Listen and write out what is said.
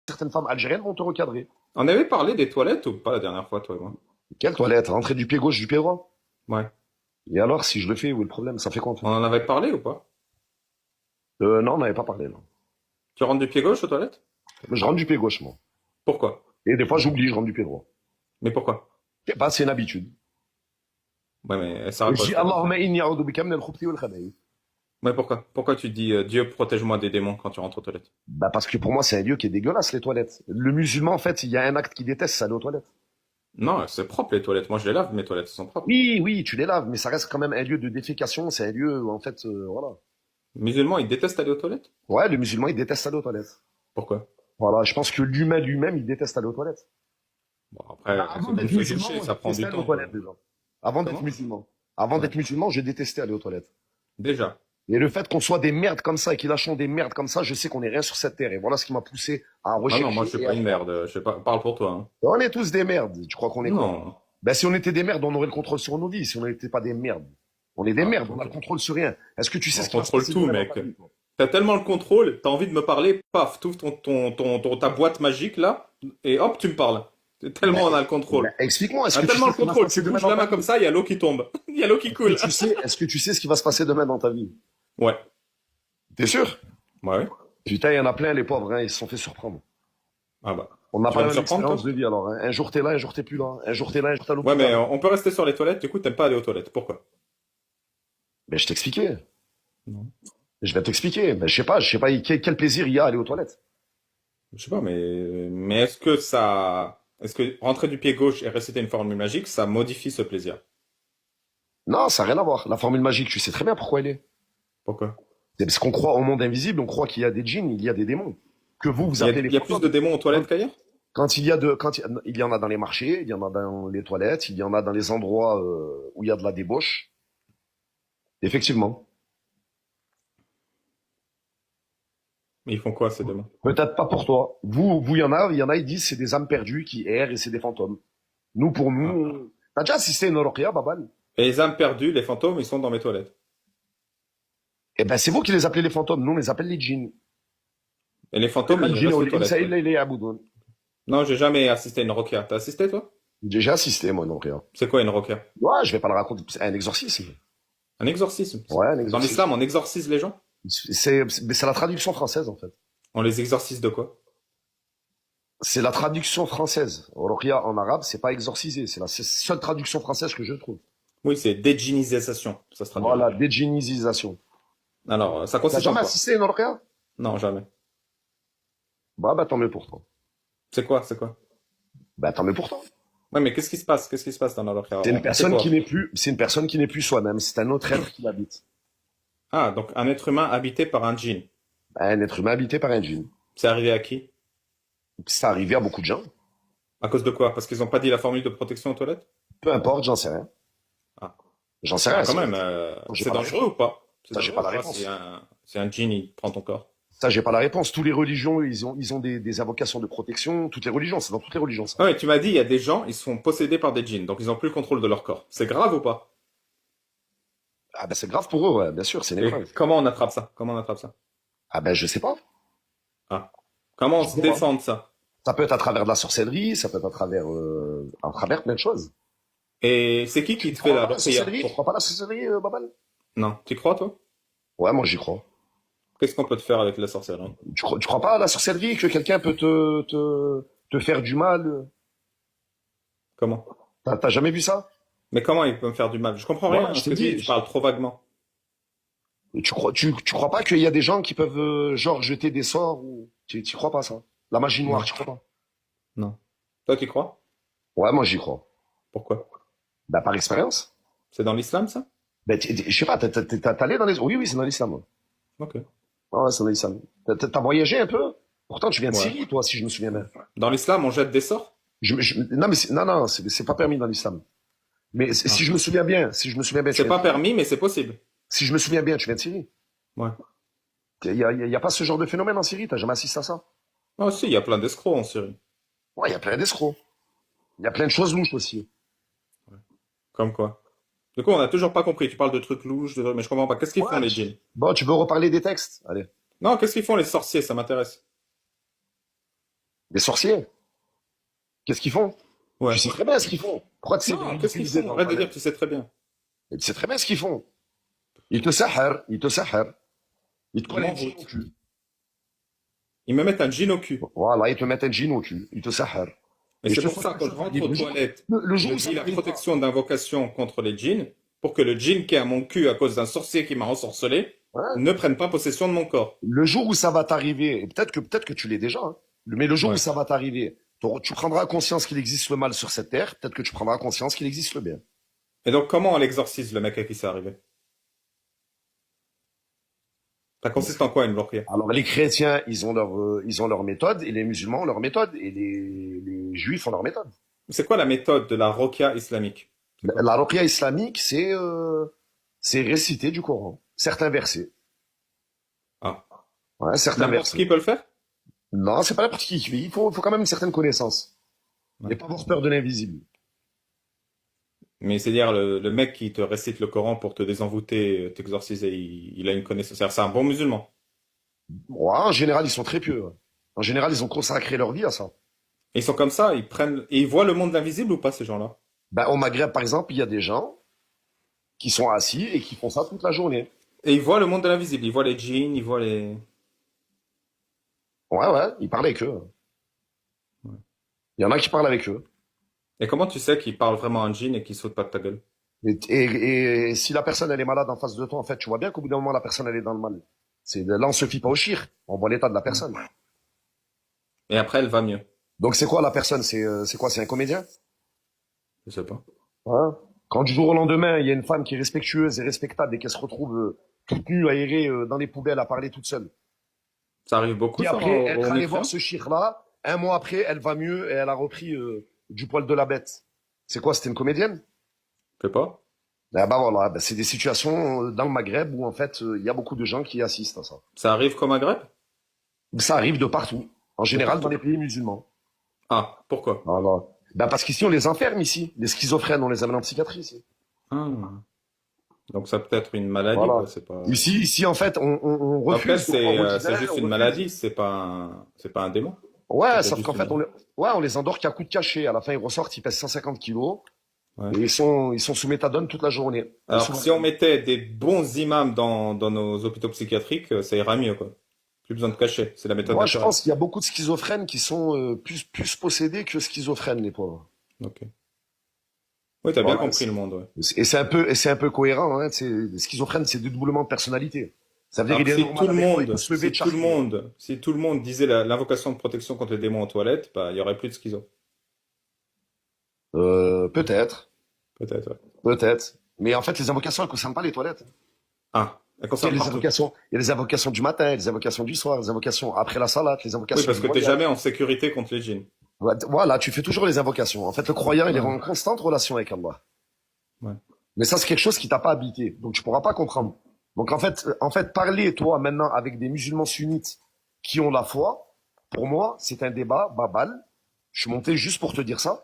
certaines femmes algériennes vont te recadrer. On avait parlé des toilettes ou pas la dernière fois, toi et moi? Quelle toilette? Rentrer du pied gauche, du pied droit? Ouais. Et alors, si je le fais, où est le problème? Ça fait quoi en fait? On en avait parlé ou pas? Non, on n'avait pas parlé, là. Tu rentres du pied gauche aux toilettes? Je rentre du pied gauche, moi. Pourquoi? Et des fois, j'oublie, je rentre du pied droit. Mais pourquoi? Je sais pas, c'est une habitude. Ouais, mais ça Et je repose dis, quoi? Allahumma inni a'udhu bika min al-khubuthi wal khaba'ith. Mais pourquoi? Pourquoi tu dis Dieu protège-moi des démons quand tu rentres aux toilettes? Bah, parce que pour moi, c'est un lieu qui est dégueulasse, les toilettes. Le musulman, en fait, il y a un acte qu'il déteste, c'est aller aux toilettes. Non, c'est propre les toilettes. Moi je les lave, mes toilettes elles sont propres. Oui, oui, tu les laves, mais ça reste quand même un lieu de défécation, c'est un lieu où, en fait, voilà. Musulmans, ils détestent aller aux toilettes? Ouais, le musulman, il déteste aller aux toilettes. Pourquoi? Voilà, je pense que l'humain lui-même, il déteste aller aux toilettes. Bon, Bah, après, avant c'est comme d'être se musulman, doucher, moi, je ça prend détestais du aller aux temps, quoi. toilettes, déjà. Avant d'être Comment? musulman. Avant Ouais. d'être musulman, je détestais aller aux toilettes. Déjà. Et le fait qu'on soit des merdes comme ça et qu'ils lâchons des merdes comme ça, je sais qu'on est rien sur cette terre. Et voilà ce qui m'a poussé à Ah non, moi rechercher je suis et pas à une faire. merde. Je sais pas, parle pour toi, hein. On est tous des merdes. Tu crois qu'on est quoi? Non. Ben, si on était des merdes, on aurait le contrôle sur nos vies. Si on n'était pas des merdes. On est des Ah, merdes, on a le contrôle sur rien. Est-ce que tu sais on ce qui va se contrôle passer tout, demain dans mec. ta vie, toi? T'as tellement le contrôle, t'as envie de me parler, paf, t'ouvres ta boîte magique là, et hop, tu me parles. Tellement Ben, on a le contrôle. explique-moi, est-ce On a que tu tellement sais le ce qui va se contrôle, passer tu demain bouges dans la ta main vie? comme ça, il y a l'eau qui tombe. Il y a l'eau qui coule. Est-ce que tu sais ce qui va se passer demain dans ta vie? Ouais. T'es sûr? Ouais, ouais. Putain, il y en a plein, les pauvres, hein, ils se sont fait surprendre. Ah bah. On n'a Tu pas vas me la même surprendre, expérience toi? de vie alors, hein. Un jour t'es là, un jour t'es plus là. Un jour t'es là, un jour t'es à Ouais, mais l'hôpital. on peut rester sur les toilettes, du coup, t'aimes pas aller aux toilettes. Pourquoi? Mais je t'expliquais. Non. Je vais t'expliquer. Mais je sais pas quel plaisir il y a à aller aux toilettes. Je sais pas, mais est-ce que rentrer du pied gauche et réciter une formule magique, ça modifie ce plaisir? Non, ça n'a rien à voir. La formule magique, tu sais très bien pourquoi elle est. Pourquoi? C'est parce qu'on croit au monde invisible, on croit qu'il y a des djinns, il y a des démons. Que vous appelez les Il y a plus de fantômes. démons aux Quand, toilettes qu'ailleurs? quand il y en a dans les marchés, il y en a dans les toilettes, il y en a dans les endroits où il y a de la débauche. Effectivement. Mais ils font quoi, ces démons? Peut-être pas pour toi. Il y en a, ils disent c'est des âmes perdues qui errent et c'est des fantômes. Nous, pour nous, Ah. t'as déjà assisté à une ruqya, Babal? Et les âmes perdues, les fantômes, ils sont dans mes toilettes. Eh ben, c'est vous qui les appelez les fantômes. Nous, on les appelle les djinns. Et les fantômes, ils restent aux toilettes, quoi. Non, j'ai jamais assisté à une roquia. T'as assisté, toi? J'ai assisté, moi, non, rien. C'est quoi une roquia? Ouais, je vais pas le raconter. C'est un exorcisme. Un exorcisme. Ouais, un Dans exorcisme. l'islam, on exorcise les gens? C'est la traduction française, en fait. On les exorcise de quoi? C'est la traduction française. Ruqya en arabe, c'est pas exorcisé. C'est la seule traduction française que je trouve. Oui, c'est dédjinisation. Ça se traduit en Voilà, anglais. dédjinisation. Alors, ça T'as consiste en jamais quoi? assisté à une ruqya? Non, jamais. Bah, tant mieux pour toi. C'est quoi? C'est quoi? Bah, tant mieux pour toi. Ouais, mais qu'est-ce qui se passe? Qu'est-ce qui se passe dans la roquia? C'est une On fait personne quoi? qui n'est plus, c'est une personne qui n'est plus soi-même. C'est un autre être qui l'habite. Ah, donc un être humain habité par un djinn. Un être humain habité par un djinn. C'est arrivé à qui? C'est arrivé à beaucoup de gens. À cause de quoi? Parce qu'ils n'ont pas dit la formule de protection aux toilettes? Peu importe, j'en sais rien. Ah. J'en sais Ah, rien. quand même, J'ai c'est pas la dangereux réponse. ou pas? C'est Ça, j'ai dangereux pas ou la pas réponse. si un djinn, il prend ton corps? Ça, j'ai pas la réponse. Toutes les religions, ils ont des invocations de protection. Toutes les religions, c'est dans toutes les religions, ça. Ah ouais, tu m'as dit, il y a des gens, ils sont possédés par des djinns, donc ils n'ont plus le contrôle de leur corps. C'est grave ou pas? Ah ben, c'est grave pour eux, ouais, bien sûr, c'est une Et épreuve. comment on attrape ça? Comment on attrape ça? Ah ben, je sais pas. Ah. Comment on Je se sais pas. défend de ça? Ça peut être à travers de la sorcellerie, ça peut être à travers plein de choses. Et c'est qui Tu te fait crois pas la à la prière sorcellerie? Tu pour... crois pas à la sorcellerie, Babal? Non, tu crois, toi? Ouais, moi, j'y crois. Qu'est-ce qu'on peut te faire avec la sorcellerie? Tu crois pas à la sorcellerie, que quelqu'un peut te faire du mal? Comment? T'as jamais vu ça? Mais comment il peut me faire du mal? Je comprends rien Voilà, à je ce t'ai que tu dis, dit. tu parles trop vaguement. Tu crois pas qu'il y a des gens qui peuvent, genre, jeter des sorts ou... Tu crois pas ça? La magie noire, Non, tu crois pas? non. Toi, tu crois? Ouais, moi, j'y crois. Pourquoi? Bah, par expérience. C'est dans l'islam, ça? Ben, je sais pas, t'es allé dans les... Oui, oui, c'est dans l'islam. Ouais, Ok. ouais, c'est dans l'islam. T'as voyagé un peu? Pourtant, tu viens de Ouais. Syrie, toi, si je me souviens bien. Dans l'islam, on jette des sorts? Non, mais non, c'est pas permis dans l'islam. Mais si Ah. je me souviens bien, tu C'est viens de pas Syrie. permis, mais c'est possible. Si je me souviens bien, tu viens de Syrie. Ouais. Il y a pas ce genre de phénomène en Syrie, t'as jamais assisté à ça? Ah, si, il y a plein d'escrocs en Syrie. Ouais, il y a plein d'escrocs. Il y a plein de choses louches aussi. Comme quoi? Du coup, on n'a toujours pas compris. Tu parles de trucs louches, mais je comprends pas. Qu'est-ce qu'ils font, Ouais. les djinns? Bon, tu veux reparler des textes? Allez. Non, qu'est-ce qu'ils font, les sorciers? Ça m'intéresse. Les sorciers, qu'est-ce qu'ils font? Tu Ouais. sais très bien ce qu'ils font. Pourquoi tu sais de Non, qu'est-ce qu'ils ridiculiser font? dans le Arrête de dire, palais? tu sais très bien. Et tu sais très bien ce qu'ils font. Ils te saharent. Ils te Ils collent un jean au m'envoûtent. cul. Ils me mettent un jean au cul. Voilà, ils te mettent un jean au cul. Ils te saharent. Et Et je c'est te pour souhaite ça, pas que quand ça je rentre t'arrive. aux Le jour, toilettes, le jour je où ça dis la t'arrive pas. protection d'invocation contre les djinns, pour que le djinn qui est à mon cul à cause d'un sorcier qui m'a ensorcelé Hein, ne prenne pas possession de mon corps. le jour où ça va t'arriver, et peut-être que tu l'es déjà, hein, mais le jour où Ouais. ça va t'arriver, tu prendras conscience qu'il existe le mal sur cette terre, peut-être que tu prendras conscience qu'il existe le bien. Et donc, comment on l'exorcise, le mec à qui c'est arrivé? Ça consiste en quoi, une ruqya? Alors les chrétiens, ils ont leur méthode, et les musulmans ont leur méthode, et les juifs ont leur méthode. C'est quoi la méthode de la ruqya islamique? C'est La, quoi? la ruqya islamique, c'est réciter du Coran, certains versets. Ah. Ouais, certains N'importe versets. qui peut le faire? Non, c'est pas n'importe qui. Il faut quand même une certaine connaissance. Ouais. Et pas avoir peur de l'invisible. Mais c'est-à-dire, le mec qui te récite le Coran pour te désenvoûter, t'exorciser, il a une connaissance. C'est-à-dire, c'est un bon musulman. Ouais, en général, ils sont très pieux. Ouais. En général, ils ont consacré leur vie à ça. Et ils sont comme ça, ils prennent, et ils voient le monde de l'invisible ou pas, ces gens-là? Ben, au Maghreb, par exemple, il y a des gens qui sont assis et qui font ça toute la journée. Et ils voient le monde de l'invisible, ils voient les djinns, ils voient les... Ouais, ouais, ils parlent avec eux. Ouais. Il y en a qui parlent avec eux. Et comment tu sais qu'ils parlent vraiment un djinn et qu'ils sautent pas de ta gueule? Et si la personne, elle est malade en face de toi, en fait, tu vois bien qu'au bout d'un moment, la personne, elle est dans le mal. Là, on se fie pas au shir. On voit l'état de la personne. Et après, elle va mieux. Donc, c'est quoi la personne? C'est quoi? C'est un comédien? Je sais pas. Hein. Quand du jour au lendemain, il y a une femme qui est respectueuse et respectable et qu'elle se retrouve toute nue, aérée dans les poubelles à parler toute seule. Ça arrive beaucoup, Puis ça, après, elle au est allée voir mécréant? ce chir-là. Un mois après, elle va mieux et elle a repris du poil de la bête. C'est quoi? C'était une comédienne? Je sais pas. Ah bah voilà, bah c'est des situations dans le Maghreb où en fait il y a beaucoup de gens qui assistent à ça. Ça arrive qu'au Maghreb? Ça arrive de partout, en De général dans partout. les pays musulmans. Ah, pourquoi? Voilà. Bah parce qu'ici on les enferme ici. Les schizophrènes, on les amène en psychiatrie ici. Ah. Donc ça peut être une maladie, Voilà. quoi, c'est pas... Ici en fait on Après, refuse de croire au c'est divin, juste on une refuse. maladie, c'est pas un démon. C'est Ouais, peut-être sauf juste qu'en une fait maladie. ouais, on les endort qu'à coup de cachet. À la fin ils ressortent, ils pèsent 150 kilos Ouais. et ils sont sous méthadone toute la journée. Et Alors, si on mettait des bons imams dans nos hôpitaux psychiatriques, ça ira mieux, quoi. Plus besoin de cacher, c'est la méthode moi je naturelle. pense qu'il y a beaucoup de schizophrènes qui sont plus possédés que schizophrènes les pauvres. Ok. Oui, t'as bien Voilà. compris le monde, ouais. Et c'est un peu cohérent. Hein. Schizophrène, c'est dédoublement de personnalité. Ça veut dire Alors qu'il que est normal avec toi, il peut se lever de charrier. si tout le monde disait l'invocation de protection contre les démons aux toilettes, bah, il y aurait plus de schizo. Peut-être, Peut-être, ouais. peut-être. Mais en fait, les invocations, elles ne concernent pas les toilettes. Ah, elles Il y a concernent les partout. invocations, il y a les invocations du matin, les invocations du soir, les invocations après la salat, les Oui, invocations parce du que t'es voyage. jamais en sécurité contre les djinns. Voilà, tu fais toujours les invocations. En fait, le croyant, il est Ouais. en constante relation avec Allah. Ouais. Mais ça, c'est quelque chose qui t'a pas habité. Donc, tu pourras pas comprendre. Donc, en fait, parler, toi, maintenant, avec des musulmans sunnites qui ont la foi, pour moi, c'est un débat babal. Je suis monté juste pour te dire ça.